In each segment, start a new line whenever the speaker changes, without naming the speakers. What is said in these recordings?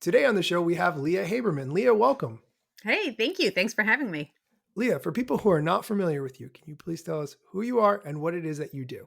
Today on the show, we have Leah Haberman. Leah, welcome.
Hey, thank you. Thanks for having me.
Leah, for people who are not familiar with you, can you please tell us who you are and what it is that you do?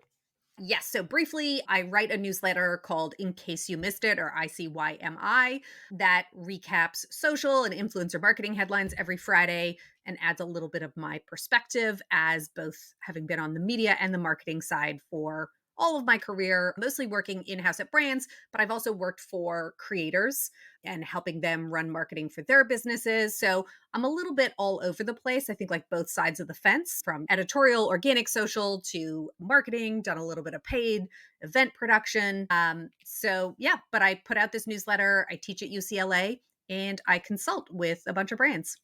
Yes, so briefly, I write a newsletter called In Case You Missed It, or ICYMI, that recaps social and influencer marketing headlines every Friday and adds a little bit of my perspective as both having been on the media and the marketing side for all of my career, mostly working in house at brands, but I've also worked for creators and helping them run marketing for their businesses. So I'm a little bit all over the place. I think like both sides of the fence, from editorial, organic social to marketing, done a little bit of paid event production. So yeah, but I put out this newsletter. I teach at UCLA and I consult with a bunch of brands.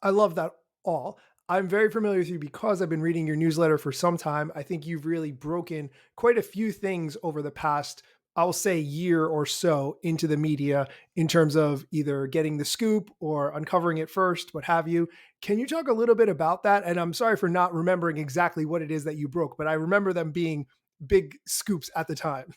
I love that all. I'm very familiar with you because I've been reading your newsletter for some time. I think you've really broken quite a few things over the past, I'll say, year or so into the media in terms of either getting the scoop or uncovering it first, what have you. Can you talk a little bit about that? And I'm sorry for not remembering exactly what it is that you broke, but I remember them being big scoops at the time.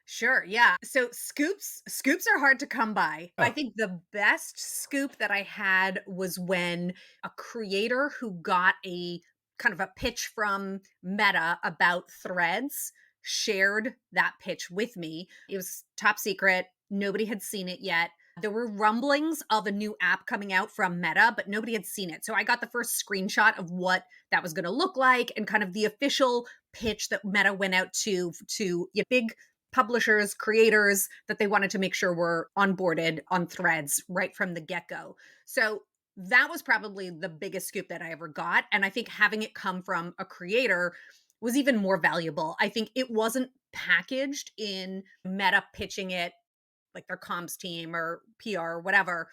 Sure, yeah. So scoops are hard to come by. I
Oh,
think the best scoop that I had was when a creator who got a kind of a pitch from Meta about Threads shared that pitch with me. It was top secret. Nobody had seen it yet. There were rumblings of a new app coming out from Meta, but nobody had seen it. So I got the first screenshot of what that was going to look like and kind of the official pitch that Meta went out to big publishers, creators that they wanted to make sure were onboarded on Threads right from the get go. So that was probably the biggest scoop that I ever got. And I think having it come from a creator was even more valuable. I think it wasn't packaged in Meta pitching it like their comms team or PR or whatever.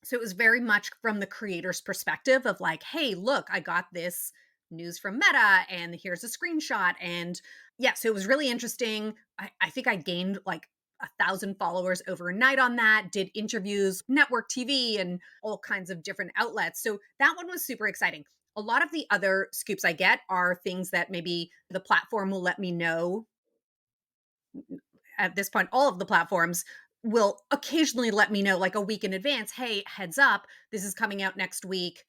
So it was very much from the creator's perspective of like, hey, look, I got this news from Meta and here's a screenshot. And yeah, so it was really interesting. I think I gained like 1,000 followers overnight on that, did interviews, network TV, and all kinds of different outlets. So that one was super exciting. A lot of the other scoops I get are things that maybe the platform will let me know at this point. All of the platforms will occasionally let me know like a week in advance, hey, heads up, this is coming out next week.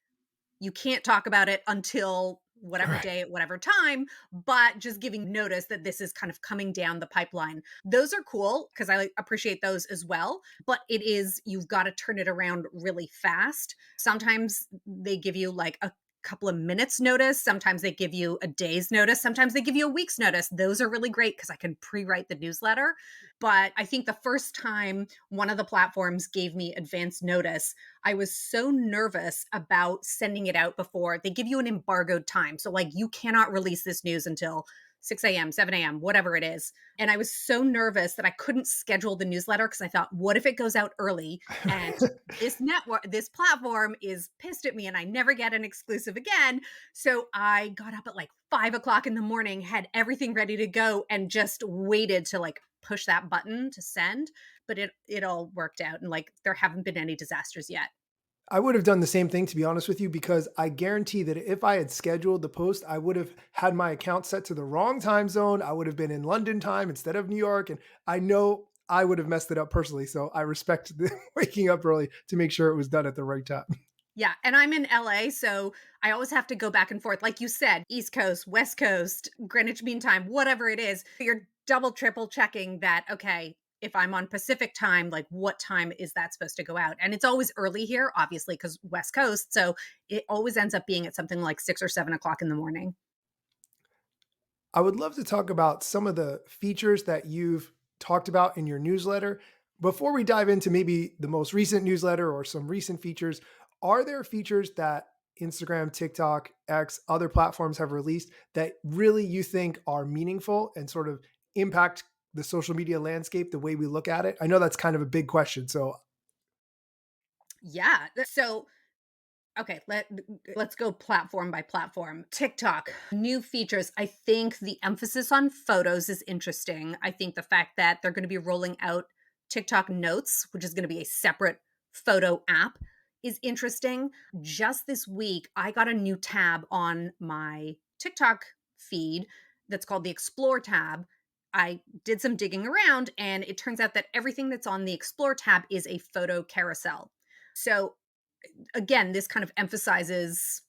You can't talk about it until whatever
right.
day at whatever time, but just giving notice that this is kind of coming down the pipeline. Those are cool because I appreciate those as well, but it is, you've got to turn it around really fast. Sometimes they give you like a couple of minutes notice, sometimes they give you a day's notice, sometimes they give you a week's notice. Those are really great because I can pre-write the newsletter. But I think the first time one of the platforms gave me advance notice, I was so nervous about sending it out before they give you an embargoed time. So, like, you cannot release this news until 6 a.m., 7 a.m., whatever it is. And I was so nervous that I couldn't schedule the newsletter because I thought, what if it goes out early and this network, this platform is pissed at me and I never get an exclusive again? So I got up at like 5 o'clock in the morning, had everything ready to go, and just waited to like push that button to send. But it all worked out, and like there haven't been any disasters yet.
I would have done the same thing, to be honest with you, because I guarantee that if I had scheduled the post, I would have had my account set to the wrong time zone. I would have been in London time instead of New York. And I know I would have messed it up personally. So I respect the waking up early to make sure it was done at the right time.
Yeah, and I'm in LA, so I always have to go back and forth. Like you said, East Coast, West Coast, Greenwich Mean Time, whatever it is. You're double, triple checking that, okay, if I'm on Pacific time, like what time is that supposed to go out? And it's always early here, obviously, because West Coast. So it always ends up being at something like 6 or 7 o'clock in the morning.
I would love to talk about some of the features that you've talked about in your newsletter. Before we dive into maybe the most recent newsletter or some recent features, are there features that Instagram, TikTok, X, other platforms have released that really you think are meaningful and sort of impact the social media landscape the way we look at it? I know that's kind of a big question. So,
Yeah. So okay, let's go platform by platform. TikTok, new features. I think the emphasis on photos is interesting. I think the fact that they're going to be rolling out TikTok Notes, which is going to be a separate photo app, is interesting. Just this week, I got a new tab on my TikTok feed that's called the Explore tab. I did some digging around, and it turns out that everything that's on the Explore tab is a photo carousel. So, again, this kind of emphasizes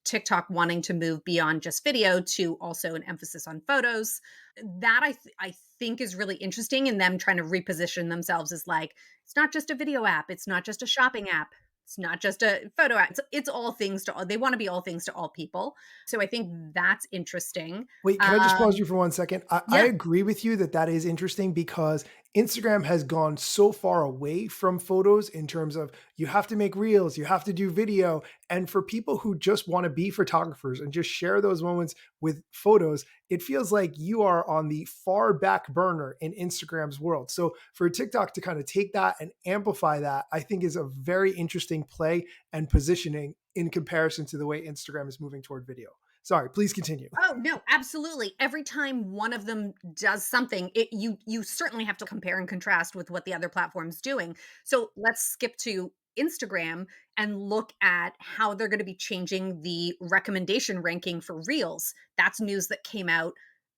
TikTok wanting to move beyond just video to also an emphasis on photos. That I think is really interesting in them trying to reposition themselves as like it's not just a video app, it's not just a shopping app, it's not just a photo app. It's all things to all. They want to be all things to all people. So I think that's interesting.
Wait, can I just pause
Um,
you for 1 second? I
yeah.
agree with you that that is interesting because Instagram has gone so far away from photos in terms of you have to make reels, you have to do video. And for people who just want to be photographers and just share those moments with photos, it feels like you are on the far back burner in Instagram's world. So for TikTok to kind of take that and amplify that, I think is a very interesting play and positioning in comparison to the way Instagram is moving toward video. Sorry, please continue.
Oh, no, absolutely. Every time one of them does something, you certainly have to compare and contrast with what the other platform's doing. So let's skip to Instagram and look at how they're going to be changing the recommendation ranking for Reels. That's news that came out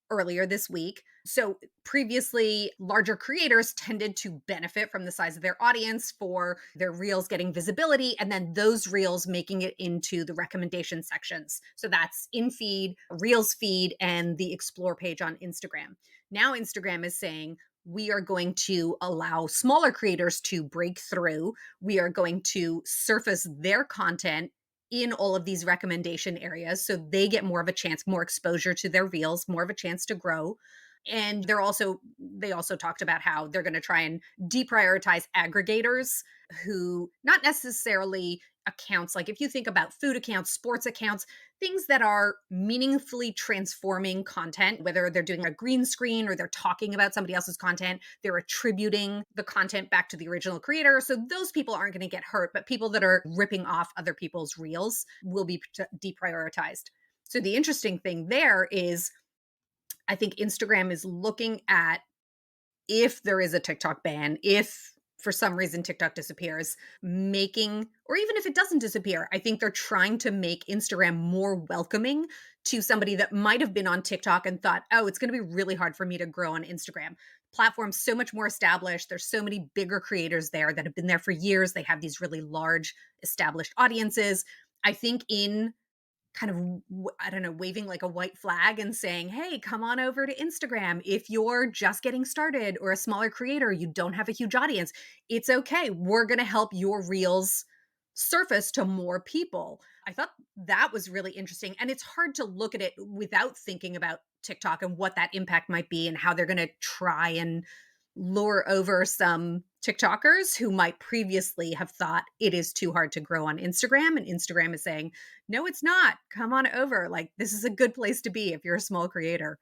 earlier this week. So previously, larger creators tended to benefit from the size of their audience for their reels getting visibility, and then those reels making it into the recommendation sections. So that's in feed, reels feed, and the explore page on Instagram. Now, Instagram is saying, we are going to allow smaller creators to break through. We are going to surface their content in all of these recommendation areas so they get more of a chance, more exposure to their reels, more of a chance to grow. And they also talked about how they're going to try and deprioritize aggregators who not necessarily accounts, like if you think about food accounts, sports accounts, things that are meaningfully transforming content, whether they're doing a green screen or they're talking about somebody else's content, they're attributing the content back to the original creator. So those people aren't going to get hurt, but people that are ripping off other people's reels will be deprioritized. So the interesting thing there is I think Instagram is looking at if there is a TikTok ban, if for some reason TikTok disappears, making, or even if it doesn't disappear, I think they're trying to make Instagram more welcoming to somebody that might have been on TikTok and thought, oh, it's going to be really hard for me to grow on Instagram. Platform's so much more established. There's so many bigger creators there that have been there for years. They have these really large established audiences. I think in kind of I don't know, waving like a white flag and saying, "Hey, come on over to Instagram. If you're just getting started or a smaller creator, you don't have a huge audience, it's okay. We're going to help your reels surface to more people." I thought that was really interesting, and it's hard to look at it without thinking about TikTok and what that impact might be and how they're going to try and lure over some TikTokers who might previously have thought it is too hard to grow on Instagram. And Instagram is saying, no, it's not. Come on over. Like, this is a good place to be if you're a small creator.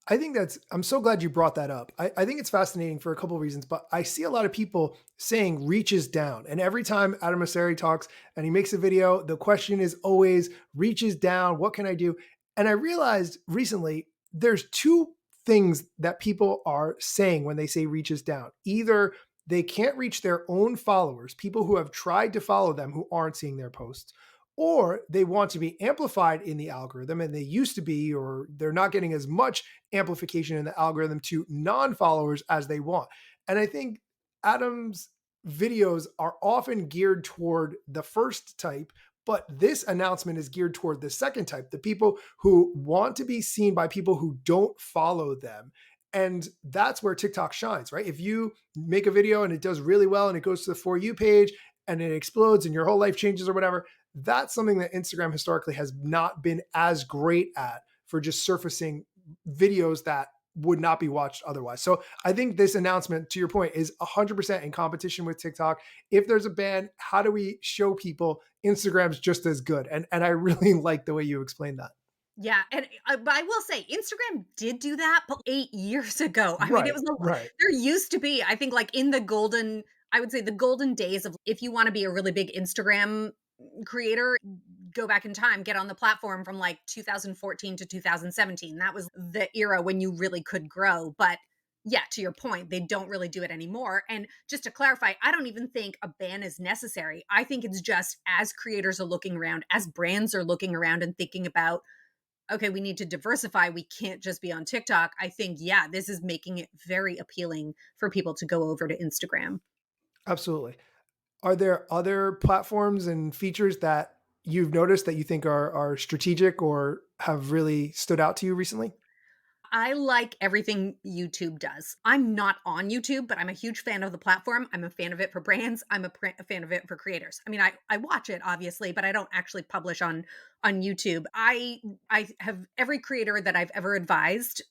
I think I'm so glad you brought that up. I think it's fascinating for a couple of reasons, but I see a lot of people saying reaches down. And every time Adam Mosseri talks and he makes a video, the question is always reaches down. What can I do? And I realized recently there's two things that people are saying when they say reaches down. Either they can't reach their own followers, people who have tried to follow them who aren't seeing their posts, or they want to be amplified in the algorithm and they used to be, or they're not getting as much amplification in the algorithm to non-followers as they want. And I think Adam's videos are often geared toward the first type, but this announcement is geared toward the second type, the people who want to be seen by people who don't follow them. And that's where TikTok shines, right? If you make a video and it does really well and it goes to the For You page and it explodes and your whole life changes or whatever, that's something that Instagram historically has not been as great at, for just surfacing videos that would not be watched otherwise. So I think this announcement, to your point, is 100% in competition with TikTok. If there's a ban, how do we show people Instagram's just as good? And I really like the way you explained that.
Yeah, and but I will say Instagram did do that, but 8 years ago. I mean, it
Right,
was a
right.
there used to be, I think, like, in the golden I would say the golden days of if you wanna be a really big Instagram creator, go back in time, get on the platform from, like, 2014 to 2017. That was the era when you really could grow, but yeah, to your point, they don't really do it anymore, and just to clarify, I don't even think a ban is necessary. I think it's just as creators are looking around, as brands are looking around and thinking about okay, we need to diversify. We can't just be on TikTok. I think, yeah, this is making it very appealing for people to go over to Instagram.
Absolutely. Are there other platforms and features that you've noticed that you think are strategic or have really stood out to you recently?
I like everything YouTube does. I'm not on YouTube, but I'm a huge fan of the platform. I'm a fan of it for brands. I'm a fan of it for creators. I mean, I watch it obviously, but I don't actually publish on YouTube. I have every creator that I've ever advised.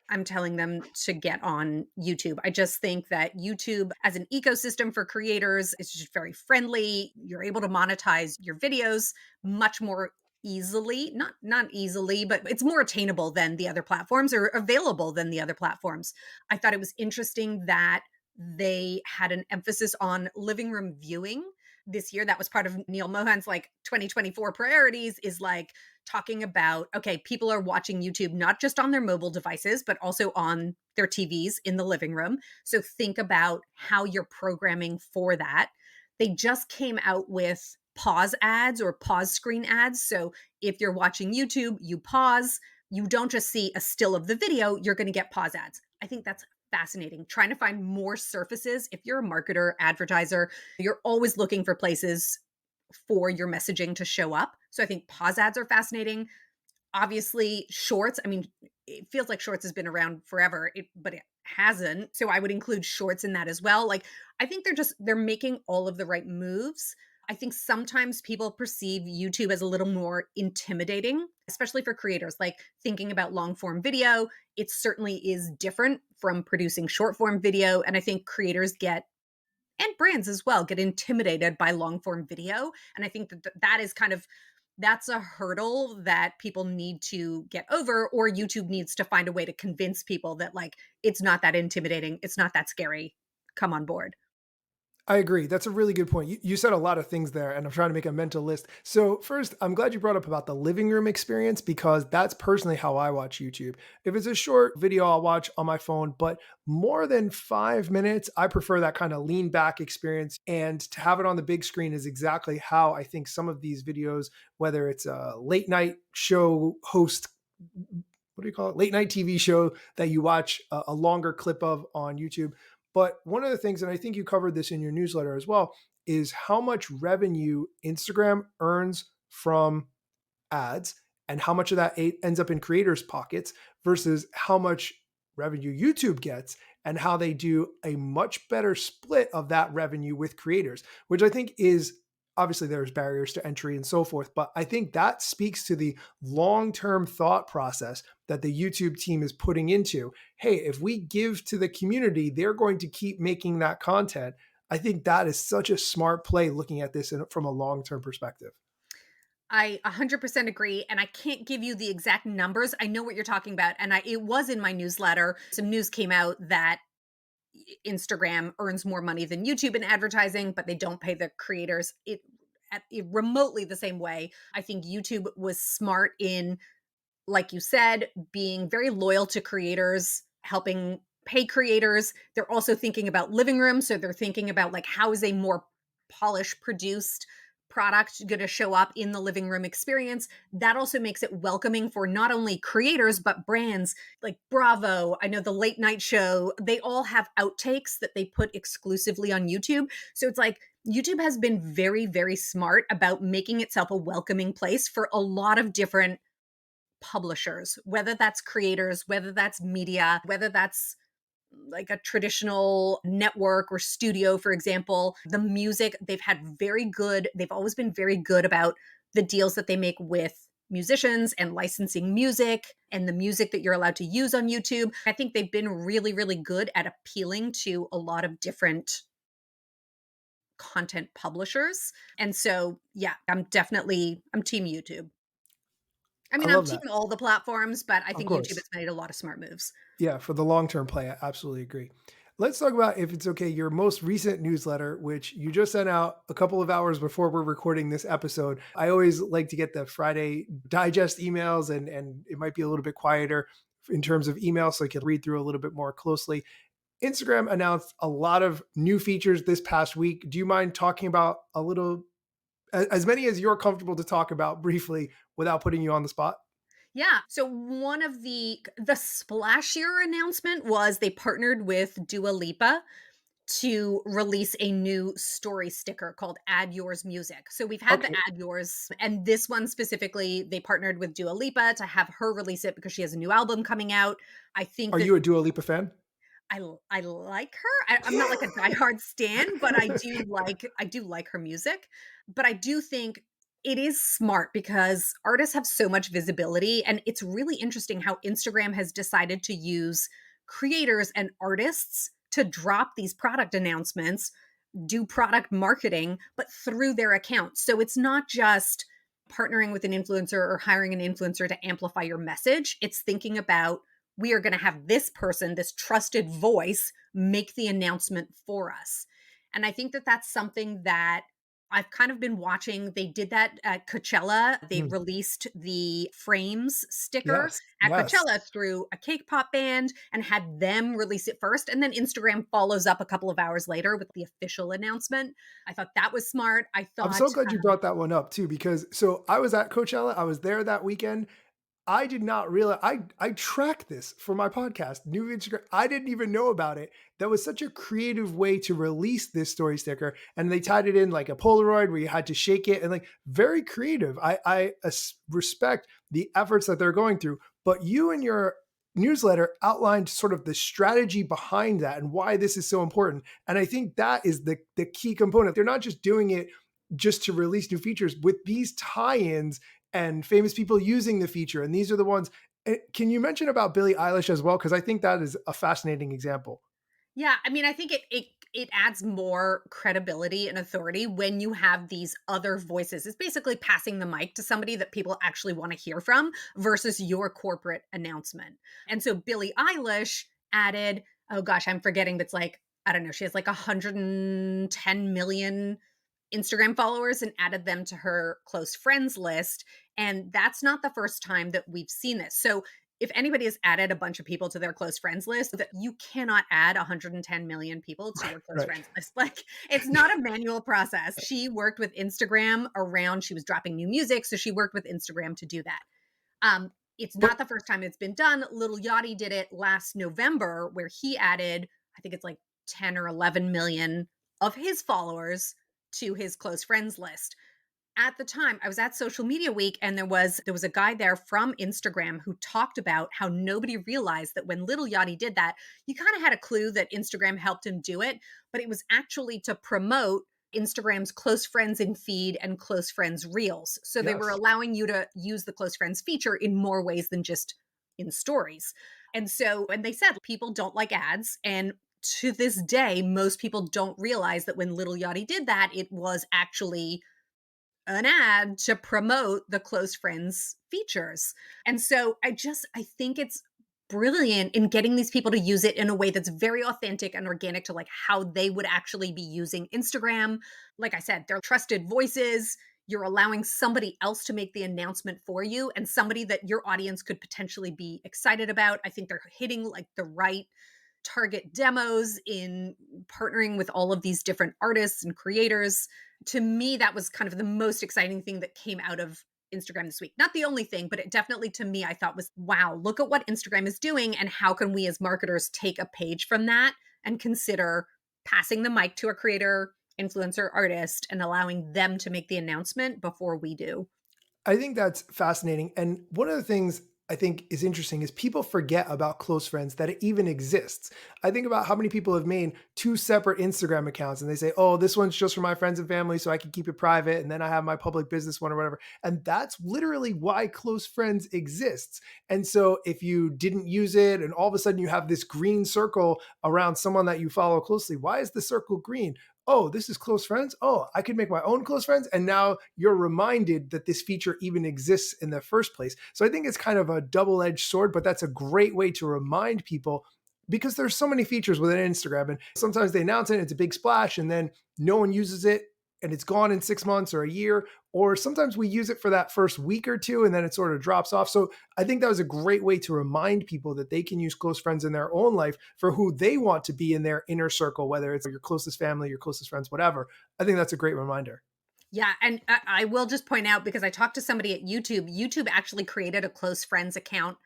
I'm telling them to get on YouTube. I just think that YouTube as an ecosystem for creators is just very friendly. You're able to monetize your videos much more easily, not easily, but it's more attainable than the other platforms, or available than the other platforms. I thought it was interesting that they had an emphasis on living room viewing this year. That was part of Neil Mohan's like 2024 priorities, is like talking about, okay, people are watching YouTube not just on their mobile devices, but also on their TVs in the living room. So think about how you're programming for that. They just came out with pause ads or pause screen ads. So if you're watching YouTube, you pause, you don't just see a still of the video, you're going to get pause ads. I think that's fascinating. Trying to find more surfaces. If you're a marketer, advertiser, you're always looking for places for your messaging to show up. So I think pause ads are fascinating. Obviously, shorts, I mean, it feels like shorts has been around forever, but it hasn't. So I would include shorts in that as well. Like, I think they're making all of the right moves. I think sometimes people perceive YouTube as a little more intimidating, especially for creators. Like thinking about long form video, it certainly is different from producing short form video. And I think creators get, and brands as well, get intimidated by long form video. And I think that that is kind of, that's a hurdle that people need to get over, or YouTube needs to find a way to convince people that like it's not that intimidating, it's not that scary. Come on board.
I agree. That's a really good point. You said a lot of things there, and I'm trying to make a mental list. So, first, I'm glad you brought up about the living room experience because that's personally how I watch YouTube. If it's a short video, I'll watch on my phone, but more than 5 minutes, I prefer that kind of lean back experience. And to have it on the big screen is exactly how I think some of these videos, whether it's a late night show host, what do you call it? Late night TV show that you watch a longer clip of on YouTube. But one of the things, and I think you covered this in your newsletter as well, is how much revenue Instagram earns from ads and how much of that ends up in creators' pockets versus how much revenue YouTube gets and how they do a much better split of that revenue with creators, which I think is obviously there's barriers to entry and so forth. But I think that speaks to the long term thought process that the YouTube team is putting into hey, if we give to the community, they're going to keep making that content. I think that is such a smart play looking at this from a long term perspective.
I 100% agree, and I can't give you the exact numbers. I know what you're talking about, and it was in my newsletter. Some news came out that Instagram earns more money than YouTube in advertising, but they don't pay the creators it remotely the same way. I think YouTube was smart in, like you said, being very loyal to creators, helping pay creators. They're also thinking about living rooms. So they're thinking about like how is a more polished, produced product going to show up in the living room experience. That also makes it welcoming for not only creators, but brands like Bravo. I know the late night show, they all have outtakes that they put exclusively on YouTube. So it's like YouTube has been very, very smart about making itself a welcoming place for a lot of different publishers, whether that's creators, whether that's media, whether that's like a traditional network or studio, for example. The music, they've always been very good about the deals that they make with musicians and licensing music and the music that you're allowed to use on YouTube. I think they've been really, really good at appealing to a lot of different content publishers. And so, yeah, I'm team YouTube. I
I
mean, I'm
love
team
that.
all the platforms, but I
Of
think YouTube
course.
has made a lot of smart moves.
Yeah, for the long-term play, I absolutely agree. Let's talk about, if it's okay, your most recent newsletter, which you just sent out a couple of hours before we're recording this episode. I always like to get the Friday digest emails, and it might be a little bit quieter in terms of email, so I can read through a little bit more closely. Instagram announced a lot of new features this past week. Do you mind talking about a little, as many as you're comfortable to talk about briefly without putting you on the spot?
Yeah. So one of the splashier announcement was they partnered with Dua Lipa to release a new story sticker called Add Yours Music. So we've had the
Okay.
Add Yours, and this one specifically, they partnered with Dua Lipa to have her release it because she has a new album coming out. I think
Are
that
you a Dua Lipa fan?
I like her. I'm not like a diehard stan, but I do like her music. But I do think it is smart because artists have so much visibility, and it's really interesting how Instagram has decided to use creators and artists to drop these product announcements, do product marketing, but through their accounts. So it's not just partnering with an influencer or hiring an influencer to amplify your message. It's thinking about, we are going to have this person, this trusted voice, make the announcement for us. And I think that that's something that I've kind of been watching. They did that at Coachella. They
Mm.
released the Frames sticker
Yes,
at
yes.
Coachella through a Cake Pop band and had them release it first. And then Instagram follows up a couple of hours later with the official announcement. I thought that was smart. I
I'm so
thought,
glad you brought that one up too, because so I was at Coachella, I was there that weekend. I did not realize I track this for my podcast, new Instagram. I didn't even know about it. That was such a creative way to release this story sticker, and they tied it in like a Polaroid where you had to shake it, and like very creative. I respect the efforts that they're going through. But you and your newsletter outlined sort of the strategy behind that and why this is so important. And I think that is the key component. They're not just doing it just to release new features with these tie-ins and famous people using the feature. And these are the ones. Can you mention about Billie Eilish as well? Because I think that is a fascinating example.
yeah, I mean, I think it adds more credibility and authority when you have these other voices. It's basically passing the mic to somebody that people actually want to hear from versus your corporate announcement. And so Billie Eilish added, oh gosh, I'm forgetting, but it's like, I don't know, she has like 110 million Instagram followers and added them to her close friends list. And that's not the first time that we've seen this. So if anybody has added a bunch of people to their close friends list, that you cannot add 110 million people to
Right.
your close
Right.
friends list. Like, it's not a manual process. She worked with Instagram around, she was dropping new music, so she worked with Instagram to do that. It's
But
not the first time it's been done. Little Yachty did it last November, where he added, I think it's like 10 or 11 million of his followers to his close friends list. At the time, I was at Social Media Week, and there was a guy there from Instagram who talked about how nobody realized that when Little Yachty did that, you kind of had a clue that Instagram helped him do it, but it was actually to promote Instagram's close friends in feed and close friends reels. So they were
yes,
allowing you to use the close friends feature in more ways than just in stories. And they said people don't like ads, and to this day most people don't realize that when Little Yachty did that, it was actually an ad to promote the close friends features. And so I think it's brilliant in getting these people to use it in a way that's very authentic and organic to like how they would actually be using Instagram. Like I said, they're trusted voices. You're allowing somebody else to make the announcement for you and somebody that your audience could potentially be excited about. I think they're hitting like the right target demos in partnering with all of these different artists and creators. To me, that was kind of the most exciting thing that came out of Instagram this week. Not the only thing, but it definitely to me, I thought was, wow, look at what Instagram is doing. And how can we as marketers take a page from that and consider passing the mic to a creator, influencer, artist, and allowing them to make the announcement before we do?
I think that's fascinating. And one of the things I think is interesting is people forget about close friends, that it even exists. I think about how many people have made two separate Instagram accounts and they say, oh, this one's just for my friends and family, so I can keep it private. And then I have my public business one or whatever. And that's literally why close friends exists. And so if you didn't use it and all of a sudden you have this green circle around someone that you follow closely, why is the circle green? Oh, this is close friends. Oh, I could make my own close friends. And now you're reminded that this feature even exists in the first place. So I think it's kind of a double edged sword, but that's a great way to remind people because there's so many features within Instagram. And sometimes they announce it, it's a big splash, and then no one uses it and it's gone in 6 months or a year. Or sometimes we use it for that first week or two and then it sort of drops off. So I think that was a great way to remind people that they can use close friends in their own life for who they want to be in their inner circle, whether it's your closest family, your closest friends, whatever. I think that's a great reminder.
Yeah, and I will just point out because I talked to somebody at YouTube. YouTube actually created a close friends account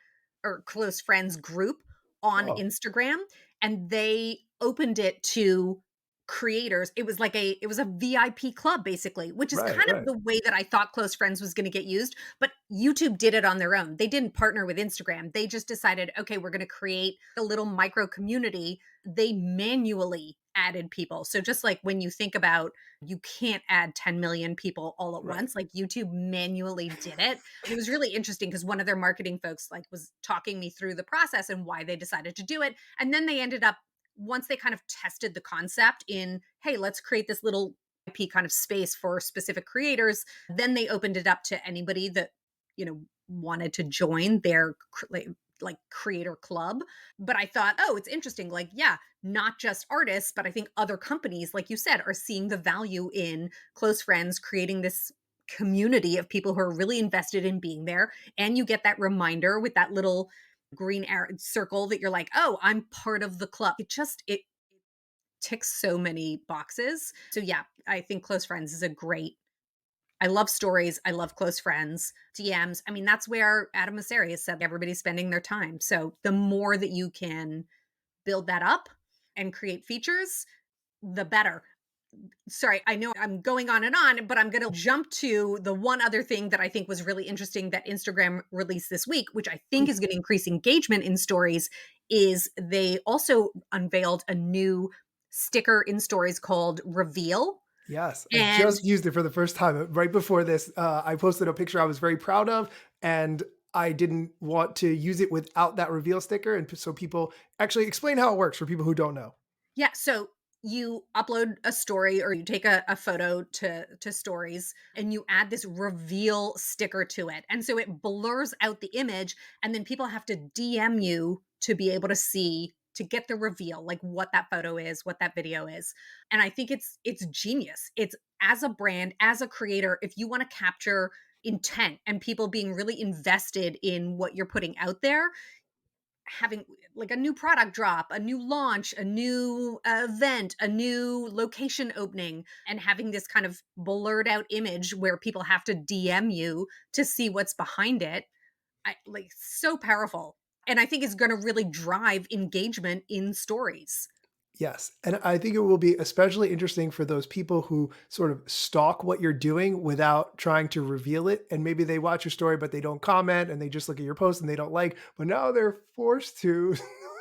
or close friends group on
Oh,
Instagram, and they opened it to creators. It was a VIP club basically, which is
right,
kind of
right,
the way that I thought close friends was going to get used, but YouTube did it on their own. They didn't partner with Instagram. They just decided, okay, we're going to create a little micro community. They manually added people. So just like when you think about you can't add 10 million people all at
right.
once, like YouTube manually did it. And it was really interesting because one of their marketing folks like was talking me through the process and why they decided to do it. And then they ended up, once they kind of tested the concept in, hey, let's create this little IP kind of space for specific creators, then they opened it up to anybody that, wanted to join their like creator club. But I thought, oh, it's interesting. Like, yeah, not just artists, but I think other companies, like you said, are seeing the value in close friends, creating this community of people who are really invested in being there. And you get that reminder with that little green arrow circle that you're like, oh, I'm part of the club. It ticks so many boxes. So yeah, I think close friends is a great. I love stories. I love close friends, DMs. I mean, that's where Adam Mosseri has said everybody's spending their time. So the more that you can build that up and create features, the better. Sorry, I know I'm going on, but I'm going to jump to the one other thing that I think was really interesting that Instagram released this week, which I think is
Please.
going to increase engagement in stories, is they also unveiled a new sticker in stories called Reveal.
Yes, I
And
just used it for the first time. Right before this, I posted a picture I was very proud of, and I didn't want to use it without that reveal sticker. And so people actually explain how it works for people who don't know.
yeah, so you upload a story or you take a photo to stories and you add this reveal sticker to it. And so it blurs out the image and then people have to DM you to be able to see to get the reveal, like what that photo is, what that video is. And I think it's genius. It's as a brand, as a creator, if you want to capture intent and people being really invested in what you're putting out there, having like a new product drop, a new launch, a new event, a new location opening, and having this kind of blurred out image where people have to DM you to see what's behind it. I like so powerful. And I think it's going to really drive engagement in stories.
Yes, and I think it will be especially interesting for those people who sort of stalk what you're doing without trying to reveal it, and maybe they watch your story, but they don't comment, and they just look at your post and they don't like, but now they're forced to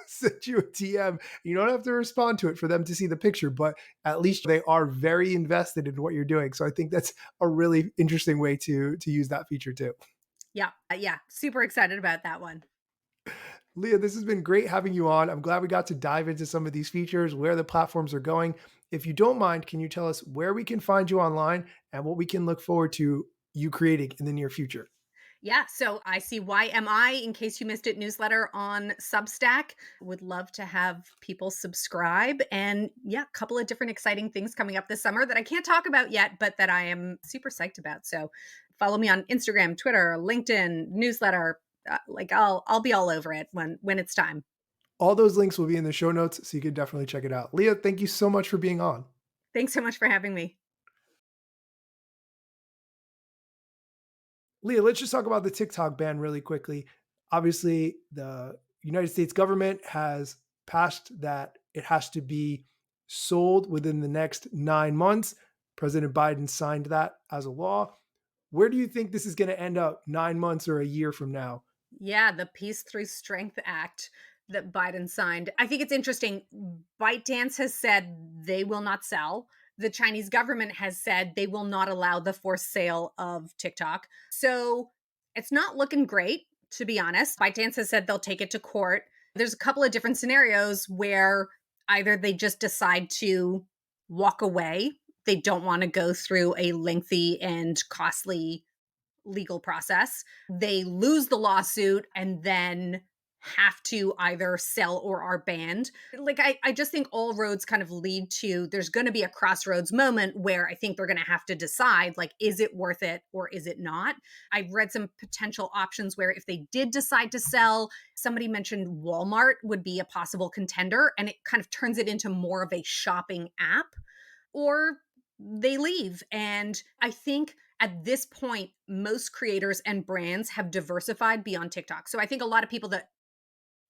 send you a DM. You don't have to respond to it for them to see the picture, but at least they are very invested in what you're doing. So I think that's a really interesting way to use that feature too.
Yeah. Yeah. Super excited about that one.
Leah, this has been great having you on. I'm glad we got to dive into some of these features, where the platforms are going. If you don't mind, can you tell us where we can find you online and what we can look forward to you creating in the near future?
Yeah, so ICYMI, in case you missed it, newsletter on Substack. Would love to have people subscribe. And yeah, a couple of different exciting things coming up this summer that I can't talk about yet, but that I am super psyched about. So follow me on Instagram, Twitter, LinkedIn, newsletter. Like I'll be all over it when it's time.
All those links will be in the show notes, so you can definitely check it out. Leah, thank you so much for being on.
Thanks so much for having me.
Leah, let's just talk about the TikTok ban really quickly. Obviously, the United States government has passed that it has to be sold within the next 9 months. President Biden signed that as a law. Where do you think this is going to end up 9 months or a year from now?
Yeah, the Peace Through Strength Act that Biden signed. I think it's interesting. ByteDance has said they will not sell. The Chinese government has said they will not allow the forced sale of TikTok. So it's not looking great, to be honest. ByteDance has said they'll take it to court. There's a couple of different scenarios where either they just decide to walk away, they don't want to go through a lengthy and costly legal process. They lose the lawsuit and then have to either sell or are banned. Like, I just think all roads kind of lead to there's going to be a crossroads moment where I think they're going to have to decide, like, is it worth it or is it not? I've read some potential options where if they did decide to sell, somebody mentioned Walmart would be a possible contender and it kind of turns it into more of a shopping app. Or they leave. And I think at this point, most creators and brands have diversified beyond TikTok. So I think a lot of people that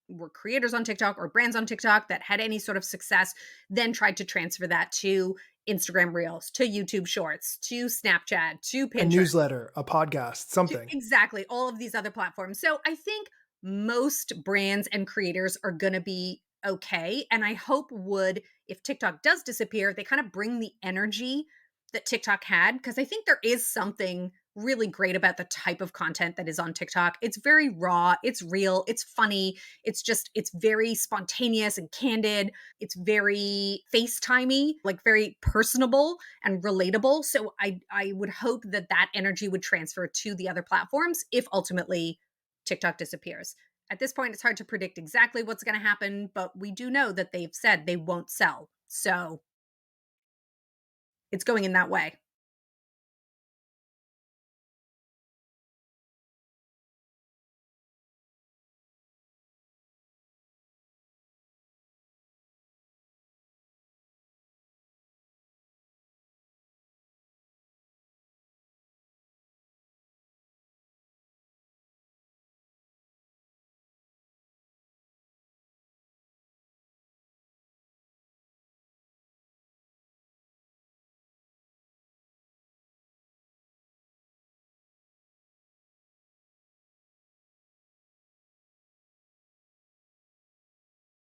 were creators on TikTok or brands on TikTok that had any sort of success then tried to transfer that to Instagram Reels, to YouTube Shorts, to Snapchat, to
A
Pinterest,
newsletter, a podcast, something.
exactly all of these other platforms. So I think most brands and creators are going to be okay. And I hope would, if TikTok does disappear, they kind of bring the energy that TikTok had. Cause I think there is something really great about the type of content that is on TikTok. It's very raw, it's real, it's funny. It's very spontaneous and candid. It's very FaceTimey, like very personable and relatable. So I would hope that that energy would transfer to the other platforms if ultimately TikTok disappears. At this point, it's hard to predict exactly what's going to happen, but we do know that they've said they won't sell. So it's going in that way.